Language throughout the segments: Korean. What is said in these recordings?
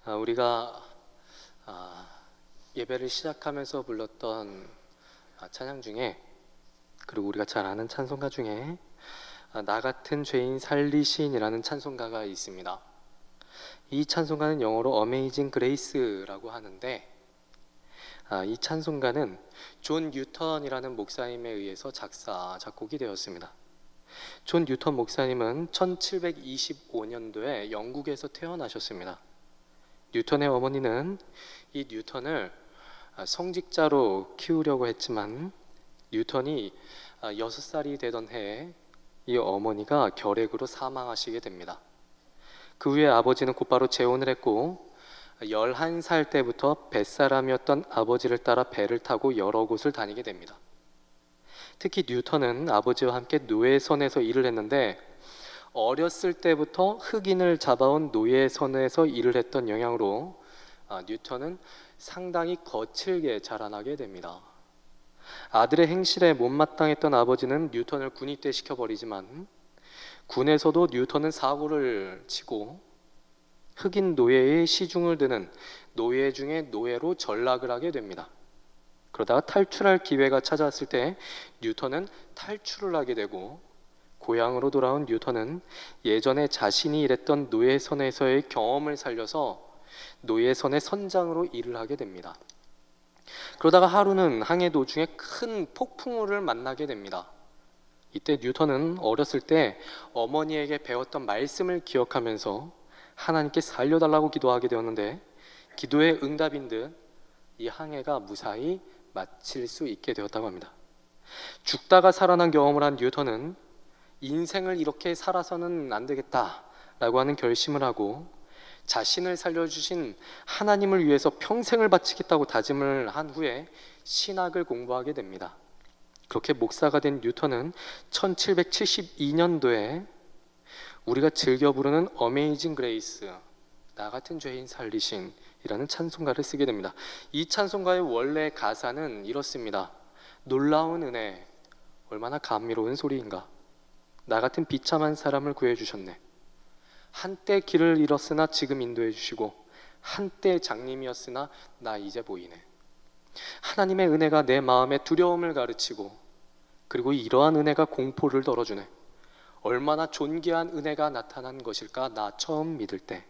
우리가 예배를 시작하면서 불렀던 찬양 중에, 그리고 우리가 잘 아는 찬송가 중에 나 같은 죄인 살리신이라는 찬송가가 있습니다. 이 찬송가는 영어로 Amazing Grace라고 하는데, 이 찬송가는 존 뉴턴이라는 목사님에 의해서 작곡이 되었습니다. 존 뉴턴 목사님은 1725년도에 영국에서 태어나셨습니다. 뉴턴의 어머니는 이 뉴턴을 성직자로 키우려고 했지만, 뉴턴이 6살이 되던 해에 이 어머니가 결핵으로 사망하시게 됩니다. 그 후에 아버지는 곧바로 재혼을 했고, 11살 때부터 뱃사람이었던 아버지를 따라 배를 타고 여러 곳을 다니게 됩니다. 특히 뉴턴은 아버지와 함께 노예선에서 일을 했는데, 어렸을 때부터 흑인을 잡아온 노예선에서 일을 했던 영향으로 뉴턴은 상당히 거칠게 자라나게 됩니다. 아들의 행실에 못마땅했던 아버지는 뉴턴을 군입대시켜버리지만, 군에서도 뉴턴은 사고를 치고 흑인 노예의 시중을 드는 노예 중에 노예로 전락을 하게 됩니다. 그러다가 탈출할 기회가 찾아왔을 때 뉴턴은 탈출을 하게 되고, 고향으로 돌아온 뉴턴은 예전에 자신이 일했던 노예선에서의 경험을 살려서 노예선의 선장으로 일을 하게 됩니다. 그러다가 하루는 항해 도중에 큰 폭풍우를 만나게 됩니다. 이때 뉴턴은 어렸을 때 어머니에게 배웠던 말씀을 기억하면서 하나님께 살려달라고 기도하게 되었는데, 기도의 응답인 듯 이 항해가 무사히 마칠 수 있게 되었다고 합니다. 죽다가 살아난 경험을 한 뉴턴은 인생을 이렇게 살아서는 안 되겠다라고 하는 결심을 하고, 자신을 살려주신 하나님을 위해서 평생을 바치겠다고 다짐을 한 후에 신학을 공부하게 됩니다. 그렇게 목사가 된 뉴턴은 1772년도에 우리가 즐겨 부르는 Amazing Grace, 나 같은 죄인 살리신이라는 찬송가를 쓰게 됩니다. 이 찬송가의 원래 가사는 이렇습니다. 놀라운 은혜, 얼마나 감미로운 소리인가. 나 같은 비참한 사람을 구해주셨네. 한때 길을 잃었으나 지금 인도해 주시고, 한때 장님이었으나 나 이제 보이네. 하나님의 은혜가 내 마음에 두려움을 가르치고, 그리고 이러한 은혜가 공포를 덜어주네. 얼마나 존귀한 은혜가 나타난 것일까. 나 처음 믿을 때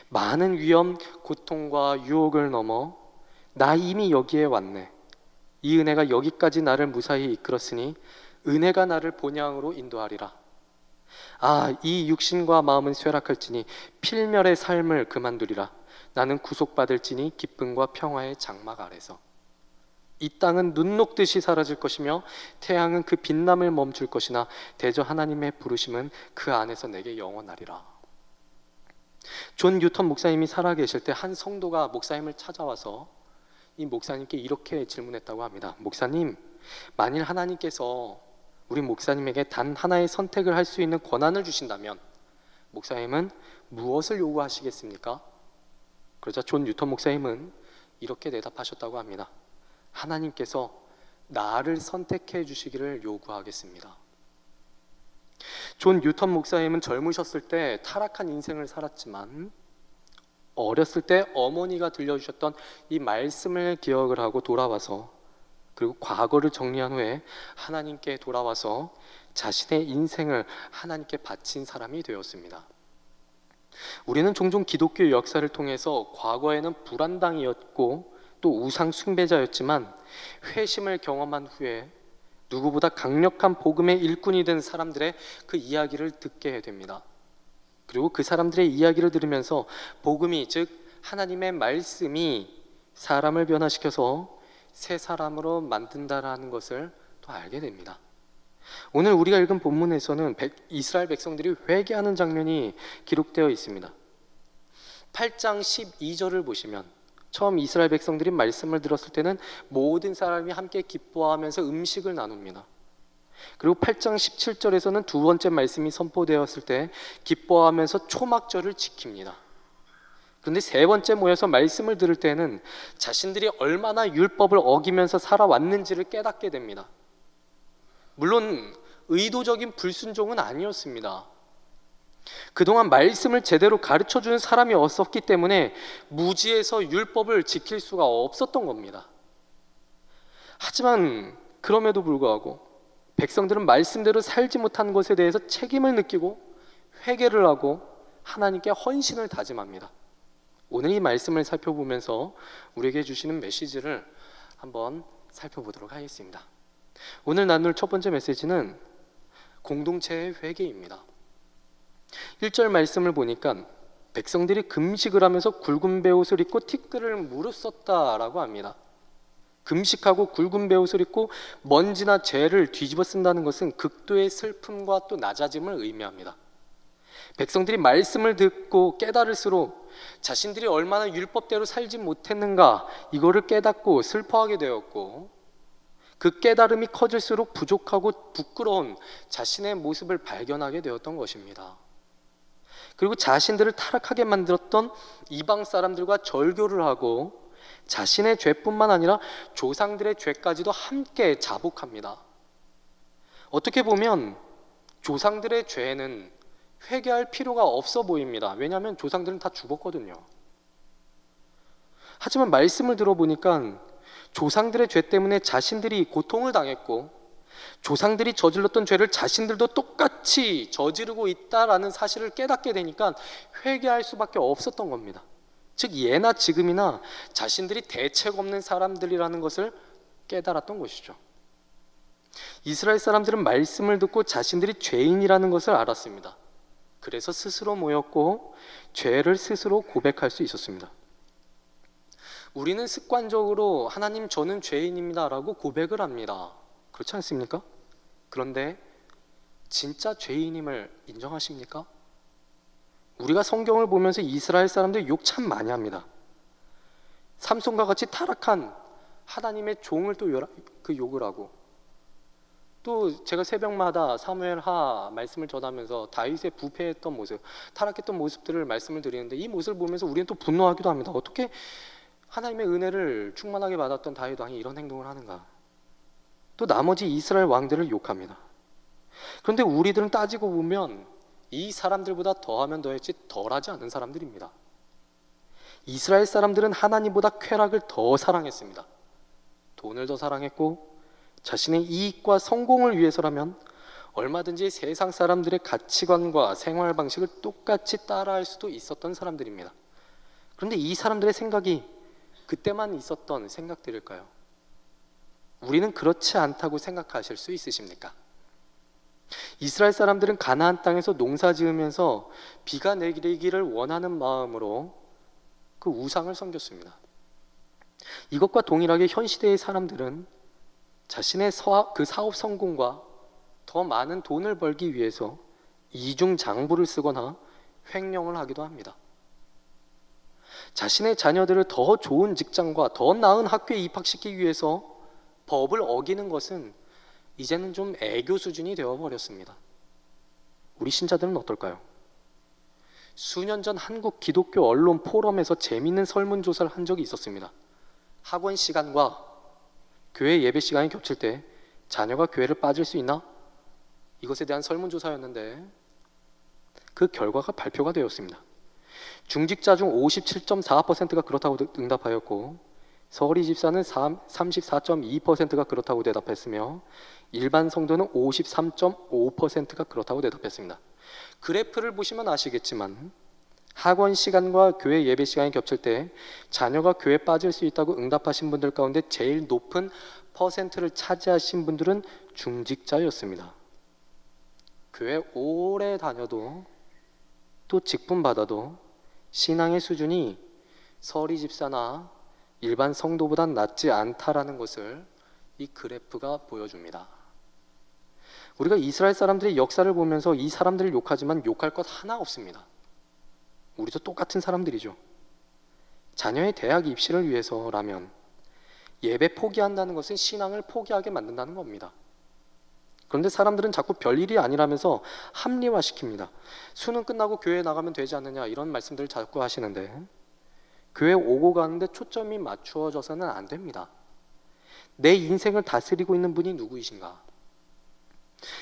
많은 위험, 고통과 유혹을 넘어 나 이미 여기에 왔네. 이 은혜가 여기까지 나를 무사히 이끌었으니 은혜가 나를 본향으로 인도하리라. 이 육신과 마음은 쇠락할지니 필멸의 삶을 그만두리라. 나는 구속받을지니 기쁨과 평화의 장막 아래서. 이 땅은 눈 녹듯이 사라질 것이며 태양은 그 빛남을 멈출 것이나 대저 하나님의 부르심은 그 안에서 내게 영원하리라. 존 뉴턴 목사님이 살아계실 때 한 성도가 목사님을 찾아와서 이 목사님께 이렇게 질문했다고 합니다. 목사님, 만일 하나님께서 우리 목사님에게 단 하나의 선택을 할 수 있는 권한을 주신다면 목사님은 무엇을 요구하시겠습니까? 그러자 존 뉴턴 목사님은 이렇게 대답하셨다고 합니다. 하나님께서 나를 선택해 주시기를 요구하겠습니다. 존 뉴턴 목사님은 젊으셨을 때 타락한 인생을 살았지만, 어렸을 때 어머니가 들려주셨던 이 말씀을 기억을 하고 돌아와서, 그리고 과거를 정리한 후에 하나님께 돌아와서 자신의 인생을 하나님께 바친 사람이 되었습니다. 우리는 종종 기독교 역사를 통해서 과거에는 불안당이었고 또 우상 숭배자였지만, 회심을 경험한 후에 누구보다 강력한 복음의 일꾼이 된 사람들의 그 이야기를 듣게 됩니다. 그리고 그 사람들의 이야기를 들으면서 복음이, 즉 하나님의 말씀이 사람을 변화시켜서 새 사람으로 만든다라는 것을 또 알게 됩니다. 오늘 우리가 읽은 본문에서는 이스라엘 백성들이 회개하는 장면이 기록되어 있습니다. 8장 12절을 보시면, 처음 이스라엘 백성들이 말씀을 들었을 때는 모든 사람이 함께 기뻐하면서 음식을 나눕니다. 그리고 8장 17절에서는 두 번째 말씀이 선포되었을 때 기뻐하면서 초막절을 지킵니다. 그런데 세 번째 모여서 말씀을 들을 때는 자신들이 얼마나 율법을 어기면서 살아왔는지를 깨닫게 됩니다. 물론 의도적인 불순종은 아니었습니다. 그동안 말씀을 제대로 가르쳐주는 사람이 없었기 때문에 무지에서 율법을 지킬 수가 없었던 겁니다. 하지만 그럼에도 불구하고 백성들은 말씀대로 살지 못한 것에 대해서 책임을 느끼고 회개를 하고 하나님께 헌신을 다짐합니다. 오늘 이 말씀을 살펴보면서 우리에게 주시는 메시지를 한번 살펴보도록 하겠습니다. 오늘 나눌 첫 번째 메시지는 공동체의 회개입니다. 1절 말씀을 보니까 백성들이 금식을 하면서 굵은 베옷을 입고 티끌을 무릅썼다라고 합니다. 금식하고 굵은 베옷을 입고 먼지나 죄를 뒤집어 쓴다는 것은 극도의 슬픔과 또 낮아짐을 의미합니다. 백성들이 말씀을 듣고 깨달을수록 자신들이 얼마나 율법대로 살지 못했는가 이거를 깨닫고 슬퍼하게 되었고, 그 깨달음이 커질수록 부족하고 부끄러운 자신의 모습을 발견하게 되었던 것입니다. 그리고 자신들을 타락하게 만들었던 이방 사람들과 절교를 하고 자신의 죄뿐만 아니라 조상들의 죄까지도 함께 자복합니다. 어떻게 보면 조상들의 죄는 회개할 필요가 없어 보입니다. 왜냐하면 조상들은 다 죽었거든요. 하지만 말씀을 들어보니까 조상들의 죄 때문에 자신들이 고통을 당했고 조상들이 저질렀던 죄를 자신들도 똑같이 저지르고 있다라는 사실을 깨닫게 되니까 회개할 수밖에 없었던 겁니다. 즉 예나 지금이나 자신들이 대책 없는 사람들이라는 것을 깨달았던 것이죠. 이스라엘 사람들은 말씀을 듣고 자신들이 죄인이라는 것을 알았습니다. 그래서 스스로 모였고 죄를 스스로 고백할 수 있었습니다. 우리는 습관적으로 하나님 저는 죄인입니다 라고 고백을 합니다. 그렇지 않습니까? 그런데 진짜 죄인임을 인정하십니까? 우리가 성경을 보면서 이스라엘 사람들 욕 참 많이 합니다. 삼손과 같이 타락한 하나님의 종을 또 그 욕을 하고, 또 제가 새벽마다 사무엘하 말씀을 전하면서 다윗의 부패했던 모습, 타락했던 모습들을 말씀을 드리는데 이 모습을 보면서 우리는 또 분노하기도 합니다. 어떻게 하나님의 은혜를 충만하게 받았던 다윗 왕이 이런 행동을 하는가? 또 나머지 이스라엘 왕들을 욕합니다. 그런데 우리들은 따지고 보면 이 사람들보다 더하면 더했지 덜하지 않은 사람들입니다. 이스라엘 사람들은 하나님보다 쾌락을 더 사랑했습니다. 돈을 더 사랑했고 자신의 이익과 성공을 위해서라면 얼마든지 세상 사람들의 가치관과 생활 방식을 똑같이 따라할 수도 있었던 사람들입니다. 그런데 이 사람들의 생각이 그때만 있었던 생각들일까요? 우리는 그렇지 않다고 생각하실 수 있으십니까? 이스라엘 사람들은 가나안 땅에서 농사 지으면서 비가 내리기를 원하는 마음으로 그 우상을 섬겼습니다. 이것과 동일하게 현 시대의 사람들은 자신의 그 사업 성공과 더 많은 돈을 벌기 위해서 이중장부를 쓰거나 횡령을 하기도 합니다. 자신의 자녀들을 더 좋은 직장과 더 나은 학교에 입학시키기 위해서 법을 어기는 것은 이제는 좀 애교 수준이 되어버렸습니다. 우리 신자들은 어떨까요? 수년 전 한국 기독교 언론 포럼에서 재미있는 설문조사를 한 적이 있었습니다. 학원 시간과 교회 예배 시간이 겹칠 때 자녀가 교회를 빠질 수 있나? 이것에 대한 설문조사였는데 그 결과가 발표가 되었습니다. 중직자 중 57.4%가 그렇다고 응답하였고 서리 집사는 34.2%가 그렇다고 대답했으며 일반 성도는 53.5%가 그렇다고 대답했습니다. 그래프를 보시면 아시겠지만 학원 시간과 교회 예배 시간이 겹칠 때 자녀가 교회에 빠질 수 있다고 응답하신 분들 가운데 제일 높은 퍼센트를 차지하신 분들은 중직자였습니다. 교회 오래 다녀도 또 직분 받아도 신앙의 수준이 서리 집사나 일반 성도보단 낮지 않다라는 것을 이 그래프가 보여줍니다. 우리가 이스라엘 사람들의 역사를 보면서 이 사람들을 욕하지만 욕할 것 하나 없습니다. 우리도 똑같은 사람들이죠. 자녀의 대학 입시를 위해서라면 예배 포기한다는 것은 신앙을 포기하게 만든다는 겁니다. 그런데 사람들은 자꾸 별일이 아니라면서 합리화시킵니다. 수능 끝나고 교회에 나가면 되지 않느냐 이런 말씀들을 자꾸 하시는데 교회 오고 가는데 초점이 맞추어져서는 안 됩니다. 내 인생을 다스리고 있는 분이 누구이신가?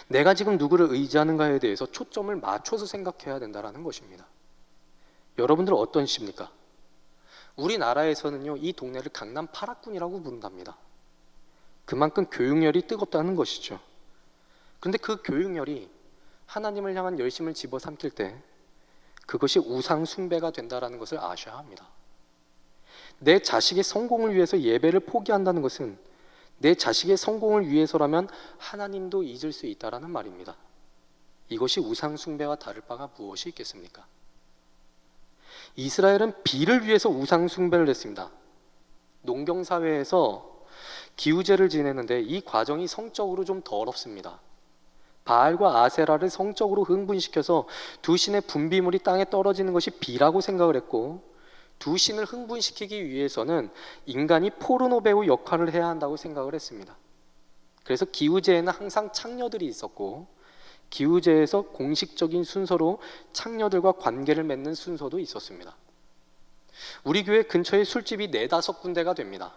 내가 지금 누구를 의지하는가에 대해서 초점을 맞춰서 생각해야 된다는 것입니다. 여러분들 어떠십니까? 우리나라에서는요, 이 동네를 강남 8학군이라고 부른답니다. 그만큼 교육열이 뜨겁다는 것이죠. 그런데 그 교육열이 하나님을 향한 열심을 집어삼킬 때 그것이 우상 숭배가 된다는 것을 아셔야 합니다. 내 자식의 성공을 위해서 예배를 포기한다는 것은 내 자식의 성공을 위해서라면 하나님도 잊을 수 있다는 말입니다. 이것이 우상 숭배와 다를 바가 무엇이 있겠습니까? 이스라엘은 비를 위해서 우상 숭배를 했습니다. 농경사회에서 기우제를 지내는데 이 과정이 성적으로 좀 더럽습니다. 바알과 아세라를 성적으로 흥분시켜서 두 신의 분비물이 땅에 떨어지는 것이 비라고 생각을 했고, 두 신을 흥분시키기 위해서는 인간이 포르노 배우 역할을 해야 한다고 생각을 했습니다. 그래서 기우제에는 항상 창녀들이 있었고, 기우제에서 공식적인 순서로 창녀들과 관계를 맺는 순서도 있었습니다. 우리 교회 근처에 술집이 4-5군데가 됩니다.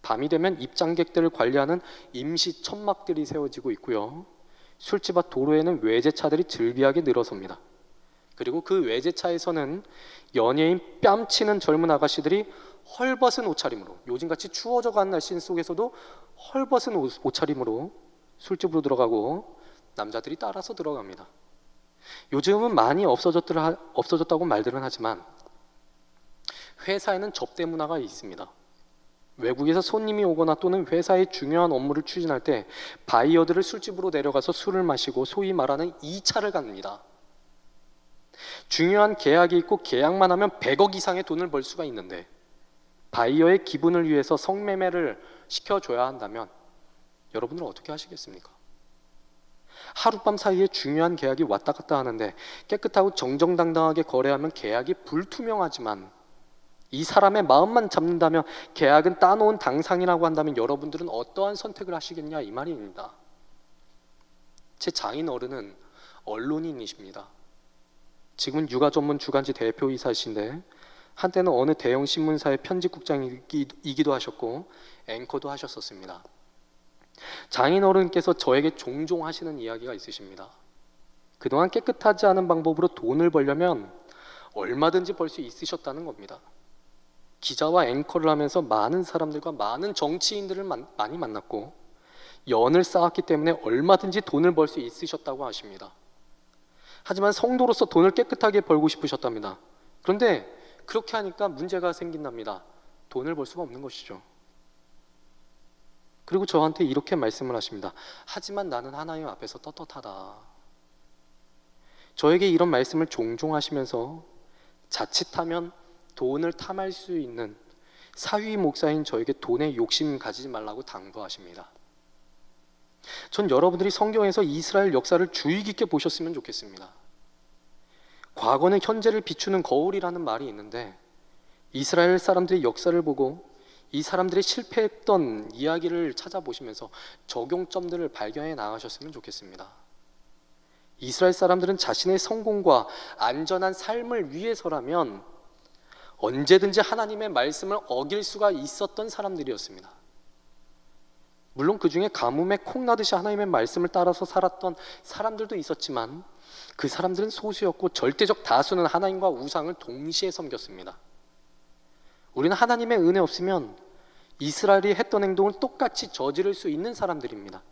밤이 되면 입장객들을 관리하는 임시 천막들이 세워지고 있고요. 술집 앞 도로에는 외제차들이 즐비하게 늘어섭니다. 그리고 그 외제차에서는 연예인 뺨치는 젊은 아가씨들이 헐벗은 옷차림으로, 요즘같이 추워져가는 날씨 속에서도 헐벗은 옷차림으로 술집으로 들어가고 남자들이 따라서 들어갑니다. 요즘은 많이 없어졌다고 말들은 하지만 회사에는 접대 문화가 있습니다. 외국에서 손님이 오거나 또는 회사의 중요한 업무를 추진할 때 바이어들을 술집으로 데려가서 술을 마시고 소위 말하는 2차를 갖습니다. 중요한 계약이 있고 계약만 하면 100억 이상의 돈을 벌 수가 있는데 바이어의 기분을 위해서 성매매를 시켜줘야 한다면 여러분들은 어떻게 하시겠습니까? 하룻밤 사이에 중요한 계약이 왔다 갔다 하는데 깨끗하고 정정당당하게 거래하면 계약이 불투명하지만 이 사람의 마음만 잡는다면 계약은 따놓은 당상이라고 한다면 여러분들은 어떠한 선택을 하시겠냐 이 말입니다. 제 장인 어른은 언론인이십니다. 지금은 육아 전문 주간지 대표이사이신데 한때는 어느 대형 신문사의 편집국장이기도 하셨고 앵커도 하셨었습니다. 장인 어른께서 저에게 종종 하시는 이야기가 있으십니다. 그동안 깨끗하지 않은 방법으로 돈을 벌려면 얼마든지 벌 수 있으셨다는 겁니다. 기자와 앵커를 하면서 많은 사람들과 많은 정치인들을 많이 만났고 연을 쌓았기 때문에 얼마든지 돈을 벌 수 있으셨다고 하십니다. 하지만 성도로서 돈을 깨끗하게 벌고 싶으셨답니다. 그런데 그렇게 하니까 문제가 생긴답니다. 돈을 벌 수가 없는 것이죠. 그리고 저한테 이렇게 말씀을 하십니다. 하지만 나는 하나님 앞에서 떳떳하다. 저에게 이런 말씀을 종종 하시면서 자칫하면 돈을 탐할 수 있는 사위 목사인 저에게 돈에 욕심 가지지 말라고 당부하십니다. 전 여러분들이 성경에서 이스라엘 역사를 주의 깊게 보셨으면 좋겠습니다. 과거는 현재를 비추는 거울이라는 말이 있는데 이스라엘 사람들의 역사를 보고 이 사람들의 실패했던 이야기를 찾아보시면서 적용점들을 발견해 나가셨으면 좋겠습니다. 이스라엘 사람들은 자신의 성공과 안전한 삶을 위해서라면 언제든지 하나님의 말씀을 어길 수가 있었던 사람들이었습니다. 물론 그 중에 가뭄에 콩나듯이 하나님의 말씀을 따라서 살았던 사람들도 있었지만 그 사람들은 소수였고 절대적 다수는 하나님과 우상을 동시에 섬겼습니다. 우리는 하나님의 은혜 없으면 이스라엘이 했던 행동을 똑같이 저지를 수 있는 사람들입니다.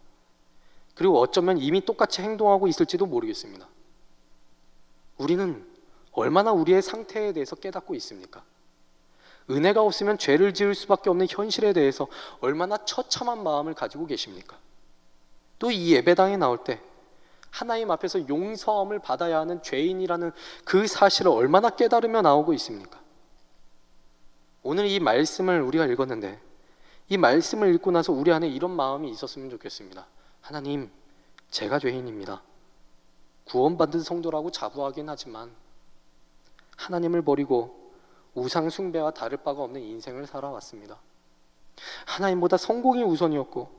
그리고 어쩌면 이미 똑같이 행동하고 있을지도 모르겠습니다. 우리는 얼마나 우리의 상태에 대해서 깨닫고 있습니까? 은혜가 없으면 죄를 지을 수밖에 없는 현실에 대해서 얼마나 처참한 마음을 가지고 계십니까? 또 이 예배당에 나올 때 하나님 앞에서 용서함을 받아야 하는 죄인이라는 그 사실을 얼마나 깨달으며 나오고 있습니까? 오늘 이 말씀을 우리가 읽었는데 이 말씀을 읽고 나서 우리 안에 이런 마음이 있었으면 좋겠습니다. 하나님, 제가 죄인입니다. 구원받은 성도라고 자부하긴 하지만 하나님을 버리고 우상 숭배와 다를 바가 없는 인생을 살아왔습니다. 하나님보다 성공이 우선이었고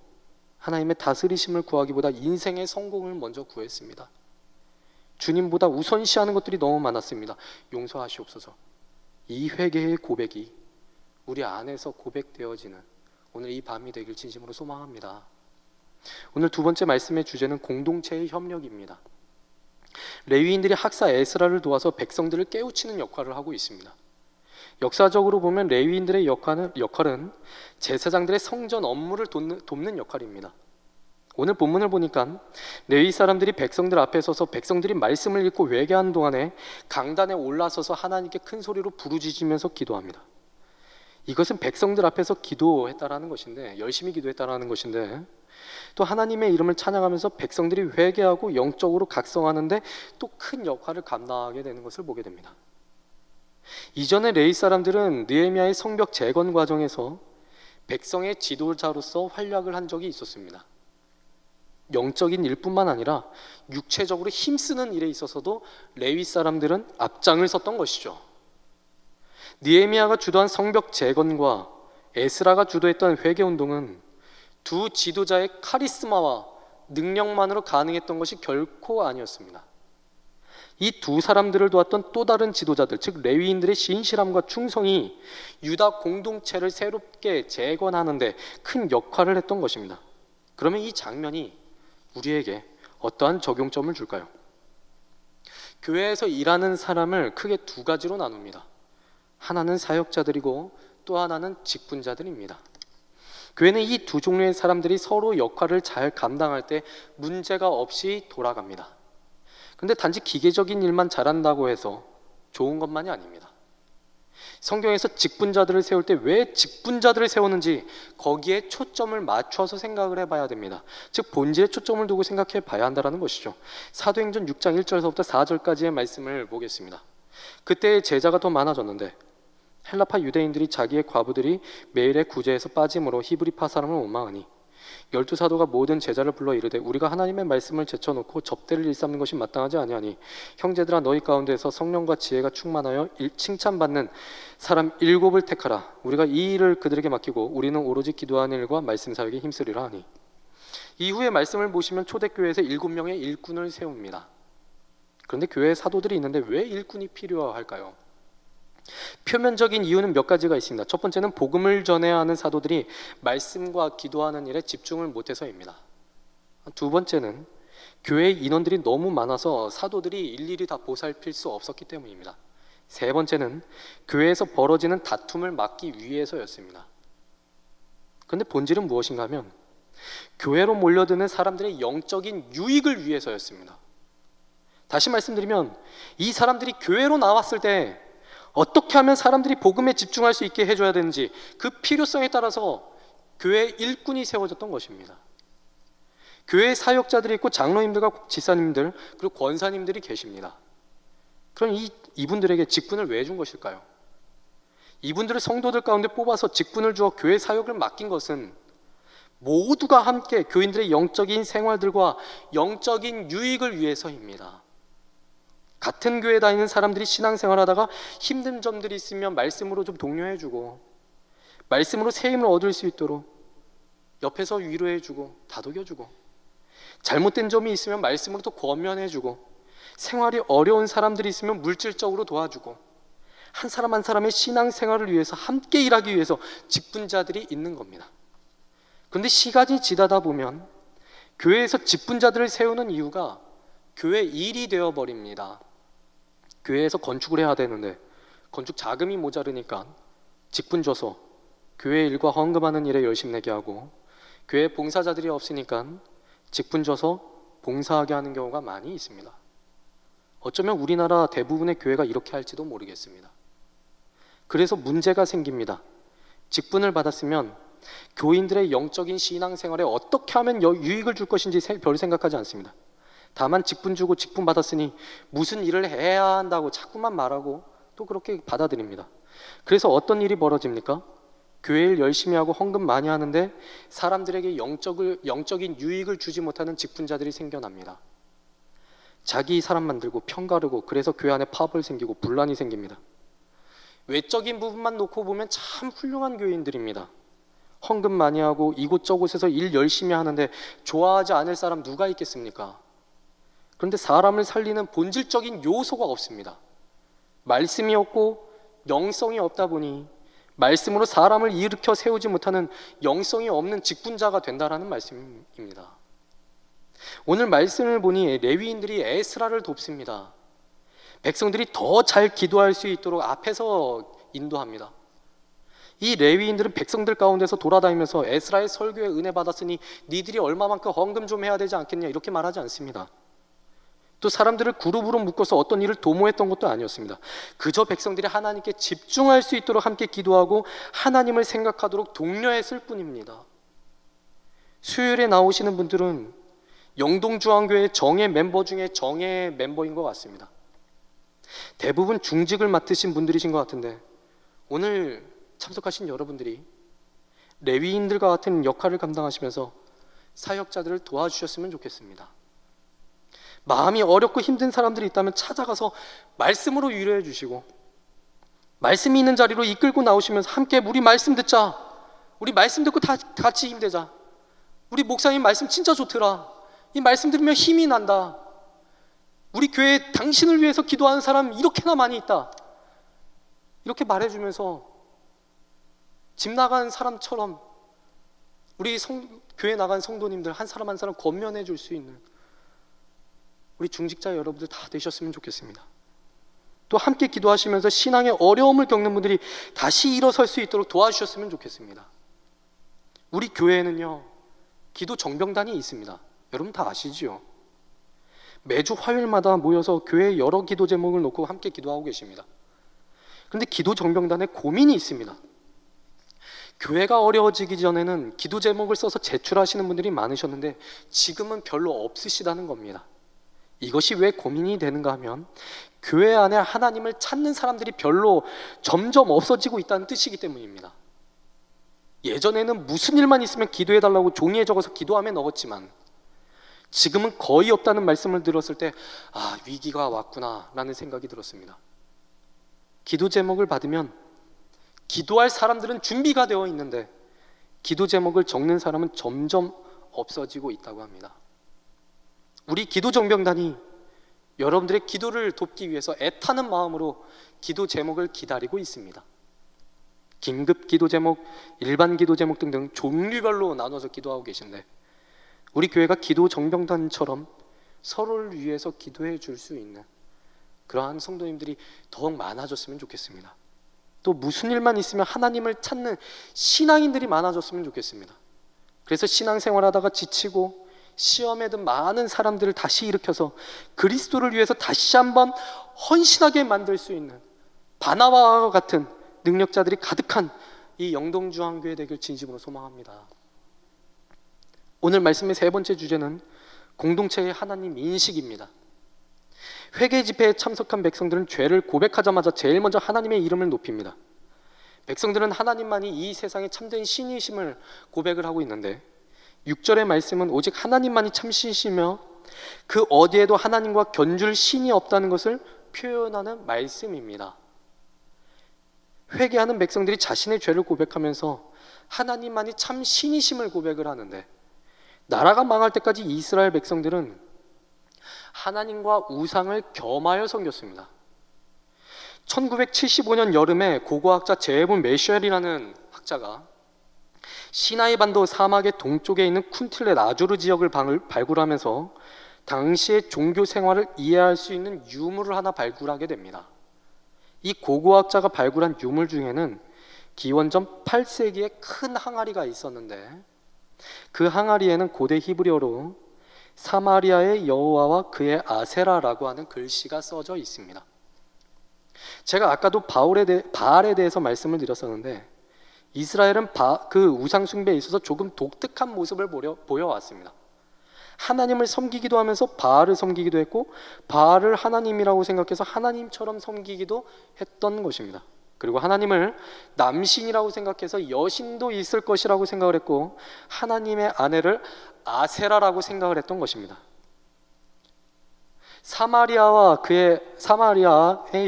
하나님의 다스리심을 구하기보다 인생의 성공을 먼저 구했습니다. 주님보다 우선시하는 것들이 너무 많았습니다. 용서하시옵소서. 이 회개의 고백이 우리 안에서 고백되어지는 오늘 이 밤이 되길 진심으로 소망합니다. 오늘 두 번째 말씀의 주제는 공동체의 협력입니다. 레위인들이 학사 에스라를 도와서 백성들을 깨우치는 역할을 하고 있습니다. 역사적으로 보면 레위인들의 역할은 제사장들의 성전 업무를 돕는 역할입니다. 오늘 본문을 보니까 레위 사람들이 백성들 앞에 서서 백성들이 말씀을 읽고 회개하는 동안에 강단에 올라서서 하나님께 큰 소리로 부르짖으면서 기도합니다. 이것은 백성들 앞에서 기도했다라는 것인데, 열심히 기도했다라는 것인데, 또 하나님의 이름을 찬양하면서 백성들이 회개하고 영적으로 각성하는데 또 큰 역할을 감당하게 되는 것을 보게 됩니다. 이전에 레위 사람들은 느헤미야의 성벽 재건 과정에서 백성의 지도자로서 활약을 한 적이 있었습니다. 영적인 일뿐만 아니라 육체적으로 힘쓰는 일에 있어서도 레위 사람들은 앞장을 섰던 것이죠. 느헤미야가 주도한 성벽 재건과 에스라가 주도했던 회개운동은 두 지도자의 카리스마와 능력만으로 가능했던 것이 결코 아니었습니다. 이 두 사람들을 도왔던 또 다른 지도자들, 즉 레위인들의 신실함과 충성이 유다 공동체를 새롭게 재건하는 데 큰 역할을 했던 것입니다. 그러면 이 장면이 우리에게 어떠한 적용점을 줄까요? 교회에서 일하는 사람을 크게 두 가지로 나눕니다. 하나는 사역자들이고 또 하나는 직분자들입니다. 교회는 이 두 종류의 사람들이 서로 역할을 잘 감당할 때 문제가 없이 돌아갑니다. 그런데 단지 기계적인 일만 잘한다고 해서 좋은 것만이 아닙니다. 성경에서 직분자들을 세울 때 왜 직분자들을 세우는지 거기에 초점을 맞춰서 생각을 해봐야 됩니다. 즉 본질에 초점을 두고 생각해 봐야 한다는 것이죠. 사도행전 6장 1절에서부터 4절까지의 말씀을 보겠습니다. 그때 제자가 더 많아졌는데 헬라파 유대인들이 자기의 과부들이 매일의 구제에서 빠짐으로 히브리파 사람을 원망하니 12사도가 모든 제자를 불러 이르되 우리가 하나님의 말씀을 제쳐놓고 접대를 일삼는 것이 마땅하지 아니하니 형제들아 너희 가운데서 성령과 지혜가 충만하여 칭찬받는 사람 7을 택하라. 우리가 이 일을 그들에게 맡기고 우리는 오로지 기도하는 일과 말씀 사역에 힘쓰리라 하니. 이후의 말씀을 보시면 초대교회에서 7명의 일꾼을 세웁니다. 그런데 교회에 사도들이 있는데 왜 일꾼이 필요할까요? 표면적인 이유는 몇 가지가 있습니다. 첫 번째는 복음을 전해야 하는 사도들이 말씀과 기도하는 일에 집중을 못해서입니다. 두 번째는 교회 인원들이 너무 많아서 사도들이 일일이 다 보살필 수 없었기 때문입니다. 세 번째는 교회에서 벌어지는 다툼을 막기 위해서였습니다. 그런데 본질은 무엇인가 하면 교회로 몰려드는 사람들의 영적인 유익을 위해서였습니다. 다시 말씀드리면 이 사람들이 교회로 나왔을 때 어떻게 하면 사람들이 복음에 집중할 수 있게 해줘야 되는지 그 필요성에 따라서 교회의 일꾼이 세워졌던 것입니다. 교회의 사역자들이 있고 장로님들과 지사님들 그리고 권사님들이 계십니다. 그럼 이분들에게 직분을 왜 준 것일까요? 이분들을 성도들 가운데 뽑아서 직분을 주어 교회 사역을 맡긴 것은 모두가 함께 교인들의 영적인 생활들과 영적인 유익을 위해서입니다. 같은 교회 다니는 사람들이 신앙생활하다가 힘든 점들이 있으면 말씀으로 좀 독려해주고 말씀으로 새 힘을 얻을 수 있도록 옆에서 위로해주고 다독여주고 잘못된 점이 있으면 말씀으로 또 권면해주고 생활이 어려운 사람들이 있으면 물질적으로 도와주고 한 사람 한 사람의 신앙생활을 위해서 함께 일하기 위해서 직분자들이 있는 겁니다. 그런데 시간이 지나다 보면 교회에서 직분자들을 세우는 이유가 교회 일이 되어버립니다. 교회에서 건축을 해야 되는데 건축 자금이 모자르니까 직분 줘서 교회 일과 헌금하는 일에 열심 내게 하고 교회 봉사자들이 없으니까 직분 줘서 봉사하게 하는 경우가 많이 있습니다. 어쩌면 우리나라 대부분의 교회가 이렇게 할지도 모르겠습니다. 그래서 문제가 생깁니다. 직분을 받았으면 교인들의 영적인 신앙생활에 어떻게 하면 유익을 줄 것인지 별 생각하지 않습니다. 다만 직분 주고 직분 받았으니 무슨 일을 해야 한다고 자꾸만 말하고 또 그렇게 받아들입니다. 그래서 어떤 일이 벌어집니까? 교회 일 열심히 하고 헌금 많이 하는데 사람들에게 영적인 유익을 주지 못하는 직분자들이 생겨납니다. 자기 사람 만들고 편가르고 그래서 교회 안에 파벌 생기고 분란이 생깁니다. 외적인 부분만 놓고 보면 참 훌륭한 교인들입니다. 헌금 많이 하고 이곳저곳에서 일 열심히 하는데 좋아하지 않을 사람 누가 있겠습니까? 그런데 사람을 살리는 본질적인 요소가 없습니다. 말씀이 없고 영성이 없다 보니 말씀으로 사람을 일으켜 세우지 못하는 영성이 없는 직분자가 된다라는 말씀입니다. 오늘 말씀을 보니 레위인들이 에스라를 돕습니다. 백성들이 더 잘 기도할 수 있도록 앞에서 인도합니다. 이 레위인들은 백성들 가운데서 돌아다니면서 에스라의 설교에 은혜 받았으니 니들이 얼마만큼 헌금 좀 해야 되지 않겠냐 이렇게 말하지 않습니다. 또 사람들을 그룹으로 묶어서 어떤 일을 도모했던 것도 아니었습니다. 그저 백성들이 하나님께 집중할 수 있도록 함께 기도하고 하나님을 생각하도록 독려했을 뿐입니다. 수요일에 나오시는 분들은 영동중앙교회 정예 멤버 중에 정예 멤버인 것 같습니다. 대부분 중직을 맡으신 분들이신 것 같은데 오늘 참석하신 여러분들이 레위인들과 같은 역할을 감당하시면서 사역자들을 도와주셨으면 좋겠습니다. 마음이 어렵고 힘든 사람들이 있다면 찾아가서 말씀으로 위로해 주시고, 말씀이 있는 자리로 이끌고 나오시면서 함께 우리 말씀 듣자, 우리 말씀 듣고 다 같이 힘내자, 우리 목사님 말씀 진짜 좋더라, 이 말씀 들으면 힘이 난다, 우리 교회에 당신을 위해서 기도하는 사람 이렇게나 많이 있다, 이렇게 말해주면서 집 나간 사람처럼 우리 교회 나간 성도님들 한 사람 한 사람 권면해 줄 수 있는 우리 중직자 여러분들 다 되셨으면 좋겠습니다. 또 함께 기도하시면서 신앙의 어려움을 겪는 분들이 다시 일어설 수 있도록 도와주셨으면 좋겠습니다. 우리 교회에는요 기도 정병단이 있습니다. 여러분 다 아시죠? 매주 화요일마다 모여서 교회의 여러 기도 제목을 놓고 함께 기도하고 계십니다. 그런데 기도 정병단에 고민이 있습니다. 교회가 어려워지기 전에는 기도 제목을 써서 제출하시는 분들이 많으셨는데 지금은 별로 없으시다는 겁니다. 이것이 왜 고민이 되는가 하면 교회 안에 하나님을 찾는 사람들이 별로 점점 없어지고 있다는 뜻이기 때문입니다. 예전에는 무슨 일만 있으면 기도해달라고 종이에 적어서 기도함에 넣었지만 지금은 거의 없다는 말씀을 들었을 때 위기가 왔구나 라는 생각이 들었습니다. 기도 제목을 받으면 기도할 사람들은 준비가 되어 있는데 기도 제목을 적는 사람은 점점 없어지고 있다고 합니다. 우리 기도 정병단이 여러분들의 기도를 돕기 위해서 애타는 마음으로 기도 제목을 기다리고 있습니다. 긴급 기도 제목, 일반 기도 제목 등등 종류별로 나눠서 기도하고 계신데 우리 교회가 기도 정병단처럼 서로를 위해서 기도해 줄 수 있는 그러한 성도님들이 더욱 많아졌으면 좋겠습니다. 또 무슨 일만 있으면 하나님을 찾는 신앙인들이 많아졌으면 좋겠습니다. 그래서 신앙생활하다가 지치고 시험에 든 많은 사람들을 다시 일으켜서 그리스도를 위해서 다시 한번 헌신하게 만들 수 있는 바나바와 같은 능력자들이 가득한 이 영동중앙교회 되길 진심으로 소망합니다. 오늘 말씀의 세 번째 주제는 공동체의 하나님 인식입니다. 회개 집회에 참석한 백성들은 죄를 고백하자마자 제일 먼저 하나님의 이름을 높입니다. 백성들은 하나님만이 이 세상의 참된 신이심을 고백을 하고 있는데 6절의 말씀은 오직 하나님만이 참 신이시며 그 어디에도 하나님과 견줄 신이 없다는 것을 표현하는 말씀입니다. 회개하는 백성들이 자신의 죄를 고백하면서 하나님만이 참 신이심을 고백을 하는데 나라가 망할 때까지 이스라엘 백성들은 하나님과 우상을 겸하여 섬겼습니다. 1975년 여름에 고고학자 제에본 메슈엘이라는 학자가 시나이 반도 사막의 동쪽에 있는 쿤틸렛 아주르 지역을 발굴하면서 당시의 종교 생활을 이해할 수 있는 유물을 하나 발굴하게 됩니다. 이 고고학자가 발굴한 유물 중에는 기원전 8세기에 큰 항아리가 있었는데 그 항아리에는 고대 히브리어로 사마리아의 여호와와 그의 아세라라고 하는 글씨가 써져 있습니다. 제가 아까도 바알에 대해서 말씀을 드렸었는데 이스라엘은 그 우상 숭배에 있어서 조금 독특한 모습을 보여왔습니다. 하나님을 섬기기도 하면서 바알을 섬기기도 했고 바알을 하나님이라고 생각해서 하나님처럼 섬기기도 했던 것입니다. 그리고 하나님을 남신이라고 생각해서 여신도 있을 것이라고 생각을 했고 하나님의 아내를 아세라라고 생각을 했던 것입니다. 사마리아의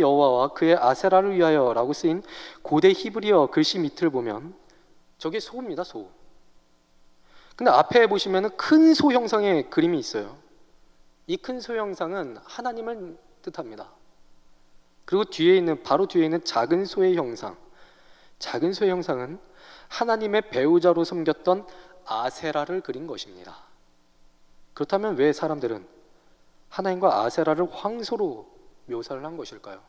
여호와와 그의 아세라를 위하여라고 쓰인 고대 히브리어 글씨 밑을 보면 저게 소입니다. 소. 근데 앞에 보시면 큰 소 형상의 그림이 있어요. 이 큰 소 형상은 하나님을 뜻합니다. 그리고 바로 뒤에 있는 작은 소의 형상, 작은 소의 형상은 하나님의 배우자로 섬겼던 아세라를 그린 것입니다. 그렇다면 왜 사람들은 하나님과 아세라를 황소로 묘사를 한 것일까요?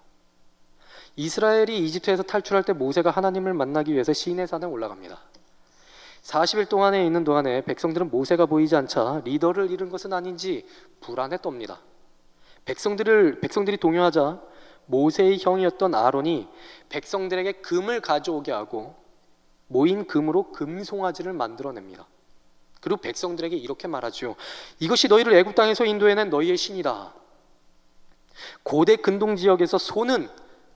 이스라엘이 이집트에서 탈출할 때 모세가 하나님을 만나기 위해서 시내산에 올라갑니다. 40일 동안에 있는 동안에 백성들은 모세가 보이지 않자 리더를 잃은 것은 아닌지 불안에 떱니다. 백성들이 동요하자 모세의 형이었던 아론이 백성들에게 금을 가져오게 하고 모인 금으로 금송아지를 만들어냅니다. 그리고 백성들에게 이렇게 말하죠. 이것이 너희를 애굽 땅에서 인도해낸 너희의 신이다. 고대 근동 지역에서 소는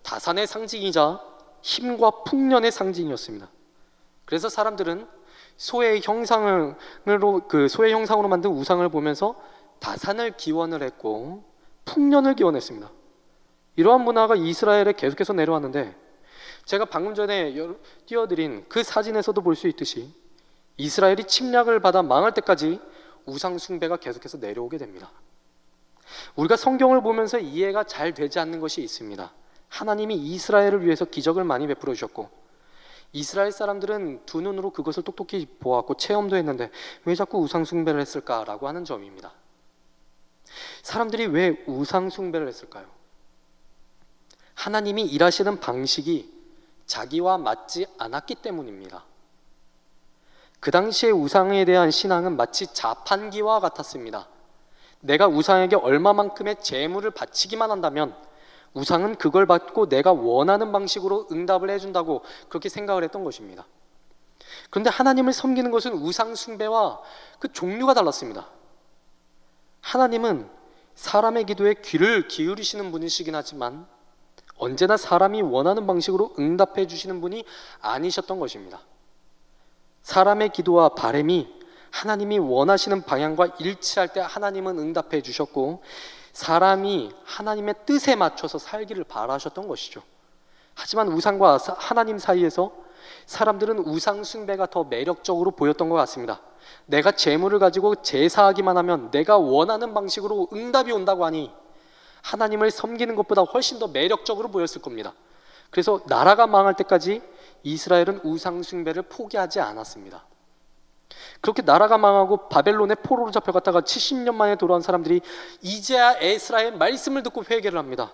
다산의 상징이자 힘과 풍년의 상징이었습니다. 그래서 사람들은 소의 형상으로 만든 우상을 보면서 다산을 기원을 했고 풍년을 기원했습니다. 이러한 문화가 이스라엘에 계속해서 내려왔는데, 제가 방금 전에 띄워드린 그 사진에서도 볼 수 있듯이 이스라엘이 침략을 받아 망할 때까지 우상 숭배가 계속해서 내려오게 됩니다. 우리가 성경을 보면서 이해가 잘 되지 않는 것이 있습니다. 하나님이 이스라엘을 위해서 기적을 많이 베풀어 주셨고 이스라엘 사람들은 두 눈으로 그것을 똑똑히 보았고 체험도 했는데 왜 자꾸 우상 숭배를 했을까라고 하는 점입니다. 사람들이 왜 우상 숭배를 했을까요? 하나님이 일하시는 방식이 자기와 맞지 않았기 때문입니다. 그 당시의 우상에 대한 신앙은 마치 자판기와 같았습니다. 내가 우상에게 얼마만큼의 재물을 바치기만 한다면 우상은 그걸 받고 내가 원하는 방식으로 응답을 해준다고 그렇게 생각을 했던 것입니다. 그런데 하나님을 섬기는 것은 우상 숭배와 그 종류가 달랐습니다. 하나님은 사람의 기도에 귀를 기울이시는 분이시긴 하지만 언제나 사람이 원하는 방식으로 응답해 주시는 분이 아니셨던 것입니다. 사람의 기도와 바람이 하나님이 원하시는 방향과 일치할 때 하나님은 응답해 주셨고 사람이 하나님의 뜻에 맞춰서 살기를 바라셨던 것이죠. 하지만 우상과 하나님 사이에서 사람들은 우상 숭배가 더 매력적으로 보였던 것 같습니다. 내가 재물을 가지고 제사하기만 하면 내가 원하는 방식으로 응답이 온다고 하니 하나님을 섬기는 것보다 훨씬 더 매력적으로 보였을 겁니다. 그래서 나라가 망할 때까지 이스라엘은 우상 숭배를 포기하지 않았습니다. 그렇게 나라가 망하고 바벨론의 포로로 잡혀갔다가 70년 만에 돌아온 사람들이 이제야 에스라의 말씀을 듣고 회개를 합니다.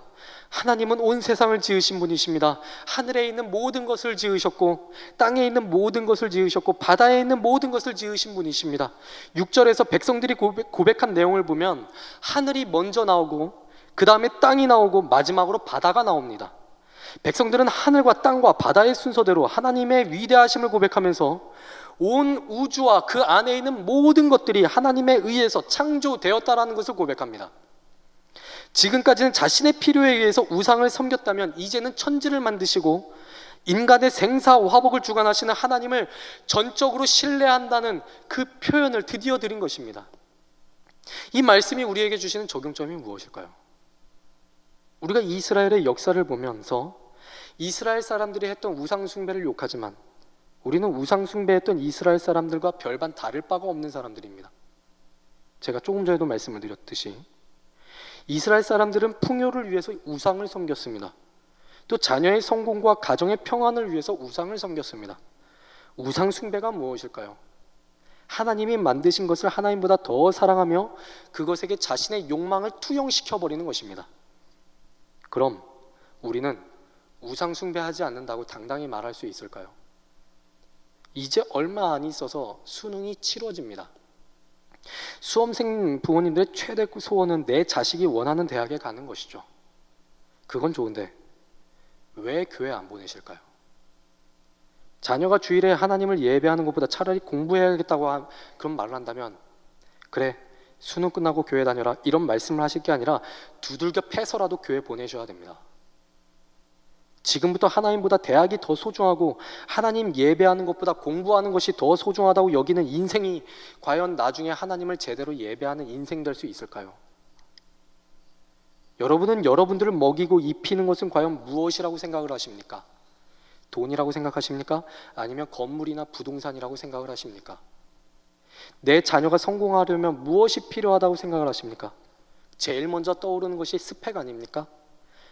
하나님은 온 세상을 지으신 분이십니다. 하늘에 있는 모든 것을 지으셨고 땅에 있는 모든 것을 지으셨고 바다에 있는 모든 것을 지으신 분이십니다. 6절에서 백성들이 고백한 내용을 보면 하늘이 먼저 나오고 그 다음에 땅이 나오고 마지막으로 바다가 나옵니다. 백성들은 하늘과 땅과 바다의 순서대로 하나님의 위대하심을 고백하면서 온 우주와 그 안에 있는 모든 것들이 하나님에 의해서 창조되었다라는 것을 고백합니다. 지금까지는 자신의 필요에 의해서 우상을 섬겼다면 이제는 천지를 만드시고 인간의 생사화복을 주관하시는 하나님을 전적으로 신뢰한다는 그 표현을 드디어 드린 것입니다. 이 말씀이 우리에게 주시는 적용점이 무엇일까요? 우리가 이스라엘의 역사를 보면서 이스라엘 사람들이 했던 우상 숭배를 욕하지만 우리는 우상 숭배했던 이스라엘 사람들과 별반 다를 바가 없는 사람들입니다. 제가 조금 전에도 말씀을 드렸듯이 이스라엘 사람들은 풍요를 위해서 우상을 섬겼습니다. 또 자녀의 성공과 가정의 평안을 위해서 우상을 섬겼습니다. 우상 숭배가 무엇일까요? 하나님이 만드신 것을 하나님보다 더 사랑하며 그것에게 자신의 욕망을 투영시켜버리는 것입니다. 그럼 우리는 우상 숭배하지 않는다고 당당히 말할 수 있을까요? 이제 얼마 안 있어서 수능이 치러집니다. 수험생 부모님들의 최대 소원은 내 자식이 원하는 대학에 가는 것이죠. 그건 좋은데 왜 교회 안 보내실까요? 자녀가 주일에 하나님을 예배하는 것보다 차라리 공부해야겠다고 그런 말을 한다면 그래 수능 끝나고 교회 다녀라 이런 말씀을 하실 게 아니라 두들겨 패서라도 교회 보내셔야 됩니다. 지금부터 하나님보다 대학이 더 소중하고 하나님 예배하는 것보다 공부하는 것이 더 소중하다고 여기는 인생이 과연 나중에 하나님을 제대로 예배하는 인생 될 수 있을까요? 여러분은 여러분들을 먹이고 입히는 것은 과연 무엇이라고 생각을 하십니까? 돈이라고 생각하십니까? 아니면 건물이나 부동산이라고 생각을 하십니까? 내 자녀가 성공하려면 무엇이 필요하다고 생각을 하십니까? 제일 먼저 떠오르는 것이 스펙 아닙니까?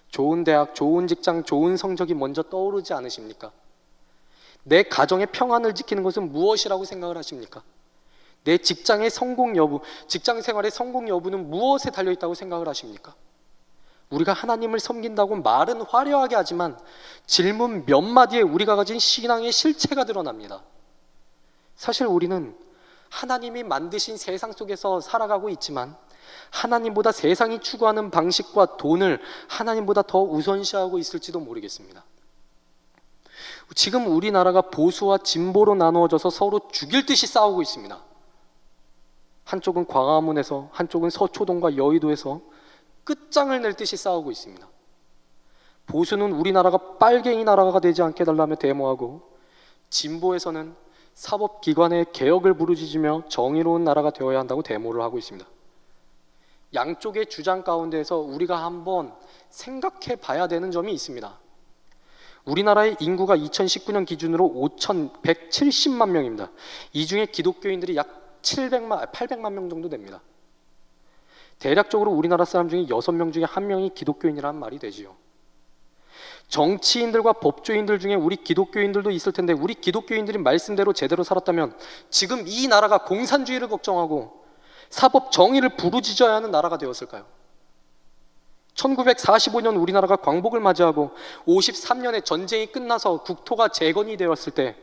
좋은 대학, 좋은 직장, 좋은 성적이 먼저 떠오르지 않으십니까? 내 가정의 평안을 지키는 것은 무엇이라고 생각을 하십니까? 내 직장의 성공 여부, 직장 생활의 성공 여부는 무엇에 달려있다고 생각을 하십니까? 우리가 하나님을 섬긴다고 말은 화려하게 하지만 질문 몇 마디에 우리가 가진 신앙의 실체가 드러납니다. 사실 우리는 하나님이 만드신 세상 속에서 살아가고 있지만 하나님보다 세상이 추구하는 방식과 돈을 하나님보다 더 우선시하고 있을지도 모르겠습니다. 지금 우리나라가 보수와 진보로 나누어져서 서로 죽일 듯이 싸우고 있습니다. 한쪽은 광화문에서, 한쪽은 서초동과 여의도에서 끝장을 낼 듯이 싸우고 있습니다. 보수는 우리나라가 빨갱이 나라가 되지 않게 해달라며 데모하고, 진보에서는 사법기관의 개혁을 부르짖으며 정의로운 나라가 되어야 한다고 데모를 하고 있습니다. 양쪽의 주장 가운데에서 우리가 한번 생각해 봐야 되는 점이 있습니다. 우리나라의 인구가 2019년 기준으로 5,170만 명입니다. 이 중에 기독교인들이 약 800만 명 정도 됩니다. 대략적으로 우리나라 사람 중에 6명 중에 1명이 기독교인이라는 말이 되지요. 정치인들과 법조인들 중에 우리 기독교인들도 있을 텐데, 우리 기독교인들이 말씀대로 제대로 살았다면 지금 이 나라가 공산주의를 걱정하고 사법 정의를 부르짖어야 하는 나라가 되었을까요? 1945년 우리나라가 광복을 맞이하고 53년에 전쟁이 끝나서 국토가 재건이 되었을 때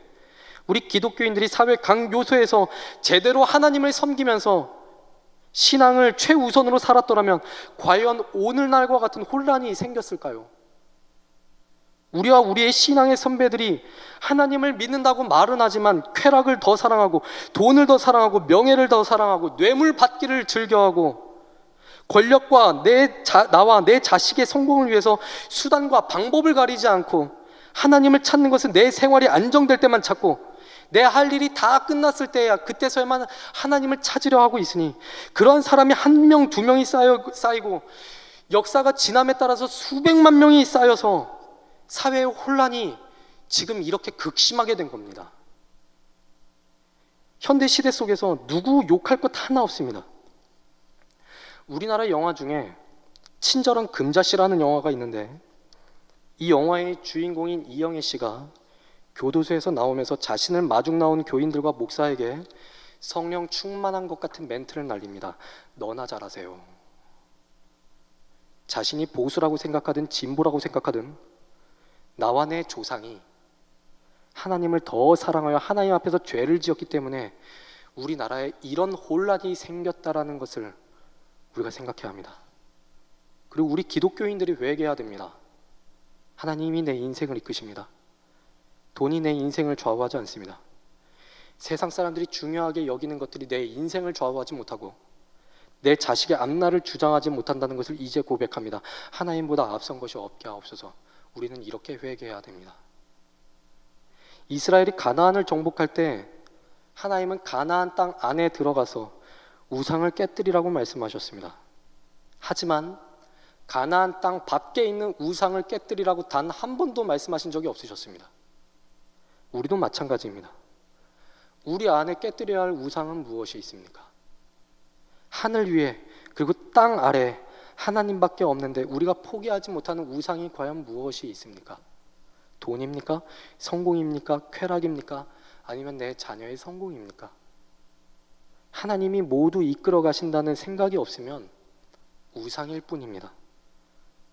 우리 기독교인들이 사회 각 요소에서 제대로 하나님을 섬기면서 신앙을 최우선으로 살았더라면 과연 오늘날과 같은 혼란이 생겼을까요? 우리와 우리의 신앙의 선배들이 하나님을 믿는다고 말은 하지만 쾌락을 더 사랑하고 돈을 더 사랑하고 명예를 더 사랑하고 뇌물 받기를 즐겨하고 권력과 나와 내 자식의 성공을 위해서 수단과 방법을 가리지 않고 하나님을 찾는 것은 내 생활이 안정될 때만 찾고 내 할 일이 다 끝났을 때야 그때서야만 하나님을 찾으려 하고 있으니, 그런 사람이 1명, 2명이 쌓이고 역사가 지남에 따라서 수백만 명이 쌓여서 사회의 혼란이 지금 이렇게 극심하게 된 겁니다. 현대 시대 속에서 누구 욕할 것 하나 없습니다. 우리나라 영화 중에 친절한 금자씨라는 영화가 있는데, 이 영화의 주인공인 이영애 씨가 교도소에서 나오면서 자신을 마중 나온 교인들과 목사에게 성령 충만한 것 같은 멘트를 날립니다. 너나 잘하세요. 자신이 보수라고 생각하든 진보라고 생각하든 나와 내 조상이 하나님을 더 사랑하여 하나님 앞에서 죄를 지었기 때문에 우리나라에 이런 혼란이 생겼다라는 것을 우리가 생각해야 합니다. 그리고 우리 기독교인들이 회개해야 됩니다. 하나님이 내 인생을 이끄십니다. 돈이 내 인생을 좌우하지 않습니다. 세상 사람들이 중요하게 여기는 것들이 내 인생을 좌우하지 못하고 내 자식의 앞날을 주장하지 못한다는 것을 이제 고백합니다. 하나님보다 앞선 것이 없게 하옵소서. 우리는 이렇게 회개해야 됩니다. 이스라엘이 가나안을 정복할 때 하나님은 가나안 땅 안에 들어가서 우상을 깨뜨리라고 말씀하셨습니다. 하지만 가나안 땅 밖에 있는 우상을 깨뜨리라고 단 한 번도 말씀하신 적이 없으셨습니다. 우리도 마찬가지입니다. 우리 안에 깨뜨려야 할 우상은 무엇이 있습니까? 하늘 위에 그리고 땅 아래 하나님밖에 없는데 우리가 포기하지 못하는 우상이 과연 무엇이 있습니까? 돈입니까? 성공입니까? 쾌락입니까? 아니면 내 자녀의 성공입니까? 하나님이 모두 이끌어 가신다는 생각이 없으면 우상일 뿐입니다.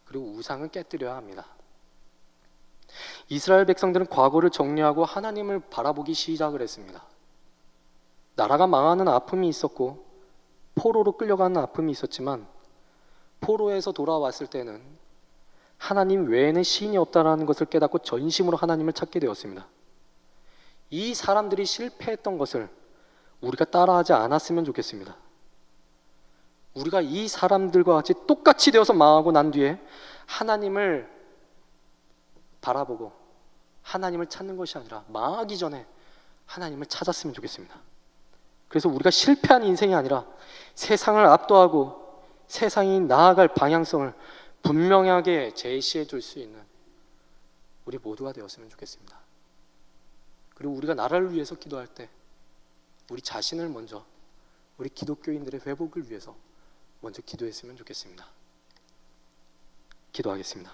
그리고 우상은 깨뜨려야 합니다. 이스라엘 백성들은 과거를 정리하고 하나님을 바라보기 시작을 했습니다. 나라가 망하는 아픔이 있었고 포로로 끌려가는 아픔이 있었지만 포로에서 돌아왔을 때는 하나님 외에는 신이 없다는 것을 깨닫고 전심으로 하나님을 찾게 되었습니다. 이 사람들이 실패했던 것을 우리가 따라하지 않았으면 좋겠습니다. 우리가 이 사람들과 같이 똑같이 되어서 망하고 난 뒤에 하나님을 바라보고 하나님을 찾는 것이 아니라 망하기 전에 하나님을 찾았으면 좋겠습니다. 그래서 우리가 실패한 인생이 아니라 세상을 압도하고 세상이 나아갈 방향성을 분명하게 제시해 줄 수 있는 우리 모두가 되었으면 좋겠습니다. 그리고 우리가 나라를 위해서 기도할 때 우리 자신을 먼저, 우리 기독교인들의 회복을 위해서 먼저 기도했으면 좋겠습니다. 기도하겠습니다.